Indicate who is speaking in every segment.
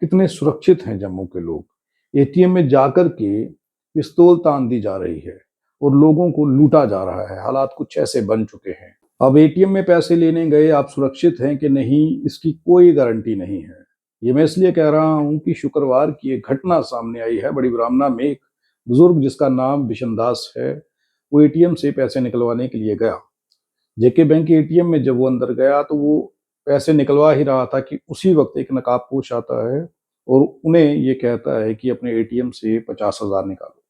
Speaker 1: कितने सुरक्षित हैं जम्मू के लोग। एटीएम में जाकर के पिस्तौल तान दी जा रही है और लोगों को लूटा जा रहा है। हालात कुछ ऐसे बन चुके हैं। अब एटीएम में पैसे लेने गए, आप सुरक्षित हैं कि नहीं, इसकी कोई गारंटी नहीं है। ये मैं इसलिए कह रहा हूं कि शुक्रवार की एक घटना सामने आई है बड़ी ब्राह्मणा में। एक बुजुर्ग जिसका नाम बिशन दास है, वो एटीएम से पैसे निकलवाने के लिए गया। जेके बैंक के एटीएम में जब वो अंदर गया तो वो पैसे निकलवा ही रहा था कि उसी वक्त एक नकाबपोश आता है और उन्हें ये कहता है कि अपने एटीएम से 50,000 निकालो।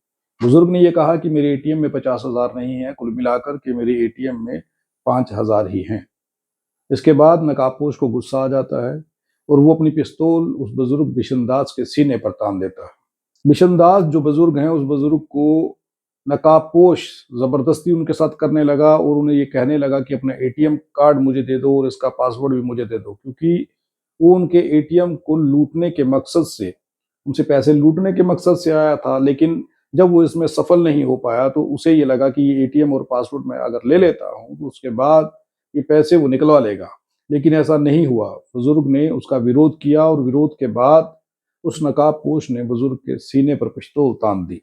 Speaker 1: बुजुर्ग ने ये कहा कि मेरे एटीएम में 50,000 नहीं है, कुल मिलाकर के मेरे एटीएम में 5,000 ही हैं। इसके बाद नकाबपोश को गुस्सा आ जाता है और वो अपनी पिस्तौल उस बुजुर्ग बिशनदास के सीने पर तान देता है। बिशनदास जो बुजुर्ग हैं, उस बुजुर्ग को नकाबपोश जबरदस्ती उनके साथ करने लगा और उन्हें ये कहने लगा कि अपना एटीएम कार्ड मुझे दे दो और इसका पासवर्ड भी मुझे दे दो, क्योंकि वो उनके एटीएम को लूटने के मकसद से, उनसे पैसे लूटने के मकसद से आया था। लेकिन जब वो इसमें सफल नहीं हो पाया तो उसे ये लगा कि ये एटीएम और पासवर्ड मैं अगर ले लेता हूँ तो उसके बाद ये पैसे वो निकलवा लेगा। लेकिन ऐसा नहीं हुआ। बुजुर्ग ने उसका विरोध किया और विरोध के बाद उस नकाबपोश ने बुजुर्ग के सीने पर पिस्तौल तान दी।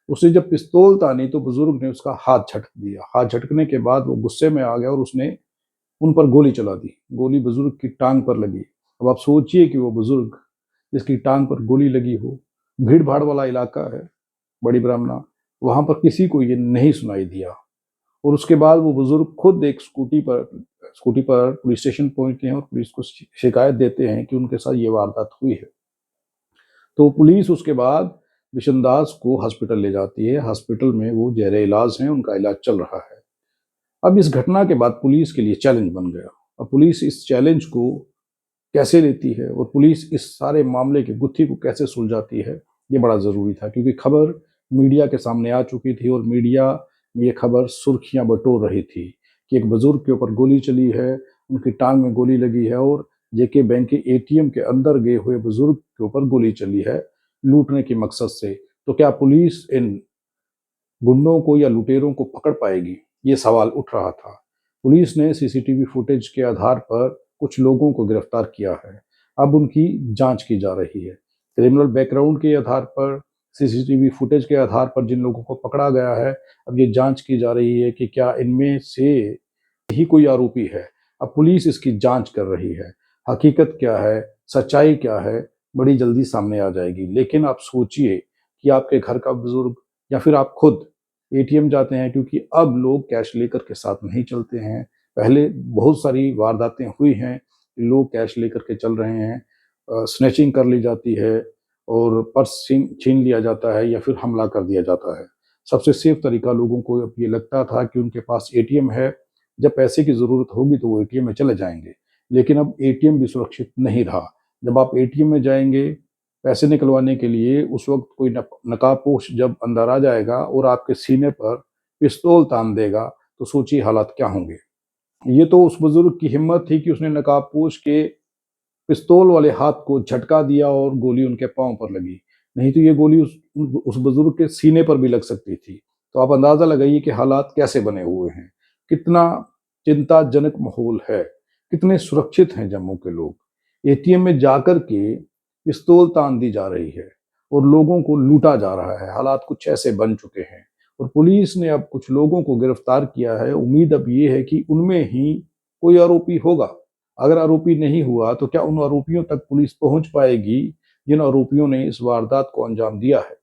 Speaker 1: उसने जब पिस्तौल तानी तो बुजुर्ग ने उसका हाथ झटक दिया। हाथ झटकने के बाद वो गुस्से में आ गया और उसने उन पर गोली चला दी। गोली बुजुर्ग की टांग पर लगी। अब आप सोचिए कि वो बुजुर्ग जिसकी टांग पर गोली लगी हो, भीड़ भाड़ वाला इलाका है बड़ी ब्राह्मणा, वहां पर किसी को ये नहीं सुनाई दिया। और उसके बाद वो बुजुर्ग खुद एक स्कूटी पर पुलिस स्टेशन पहुंचते हैं और पुलिस को शिकायत देते हैं कि उनके साथ ये वारदात हुई है। तो पुलिस उसके बाद बिशनदास को हॉस्पिटल ले जाती है। हॉस्पिटल में वो जेरे इलाज हैं, उनका इलाज चल रहा है। अब इस घटना के बाद पुलिस के लिए चैलेंज बन गया। अब पुलिस इस चैलेंज को कैसे लेती है और पुलिस इस सारे मामले की गुत्थी को कैसे सुलझाती है, ये बड़ा ज़रूरी था, क्योंकि खबर मीडिया के सामने आ चुकी थी और मीडिया में ये खबर सुर्खियां बटोर रही थी कि एक बुजुर्ग के ऊपर गोली चली है, उनकी टांग में गोली लगी है और जेके बैंक के एटीएम के अंदर गए हुए बुजुर्ग के ऊपर गोली चली है लूटने के मकसद से। तो क्या पुलिस इन गुंडों को या लुटेरों को पकड़ पाएगी, ये सवाल उठ रहा था। पुलिस ने सीसीटीवी फुटेज के आधार पर कुछ लोगों को गिरफ्तार किया है। अब उनकी जांच की जा रही है। क्रिमिनल बैकग्राउंड के आधार पर, सीसीटीवी फुटेज के आधार पर जिन लोगों को पकड़ा गया है, अब ये जांच की जा रही है कि क्या इनमें से ही कोई आरोपी है। अब पुलिस इसकी जांच कर रही है। हकीकत क्या है, सच्चाई क्या है, बड़ी जल्दी सामने आ जाएगी। लेकिन आप सोचिए कि आपके घर का बुजुर्ग या फिर आप खुद एटीएम जाते हैं, क्योंकि अब लोग कैश लेकर के साथ नहीं चलते हैं। पहले बहुत सारी वारदातें हुई हैं, लोग कैश लेकर के चल रहे हैं, स्नैचिंग कर ली जाती है और पर्स छीन लिया जाता है या फिर हमला कर दिया जाता है। सबसे सेफ तरीका लोगों को अब ये लगता था कि उनके पास एटीएम है, जब पैसे की ज़रूरत होगी तो वो एटीएम में चले जाएंगे। लेकिन अब एटीएम भी सुरक्षित नहीं रहा। जब आप एटीएम में जाएंगे पैसे निकलवाने के लिए, उस वक्त कोई नकाबपोश जब अंदर आ जाएगा और आपके सीने पर पिस्तौल तान देगा, तो सोचिए हालात क्या होंगे। ये तो उस बुजुर्ग की हिम्मत थी कि उसने नकाबपोश के पिस्तौल वाले हाथ को झटका दिया और गोली उनके पांव पर लगी, नहीं तो ये गोली उस बुजुर्ग के सीने पर भी लग सकती थी। तो आप अंदाजा लगाइए कि हालात कैसे बने हुए हैं, कितना चिंताजनक माहौल है, कितने सुरक्षित हैं जम्मू के लोग। एटीएम में जाकर के पिस्तौल तान दी जा रही है और लोगों को लूटा जा रहा है। हालात कुछ ऐसे बन चुके हैं और पुलिस ने अब कुछ लोगों को गिरफ्तार किया है। उम्मीद अब ये है कि उनमें ही कोई आरोपी होगा। अगर आरोपी नहीं हुआ तो क्या उन आरोपियों तक पुलिस पहुंच पाएगी जिन आरोपियों ने इस वारदात को अंजाम दिया है।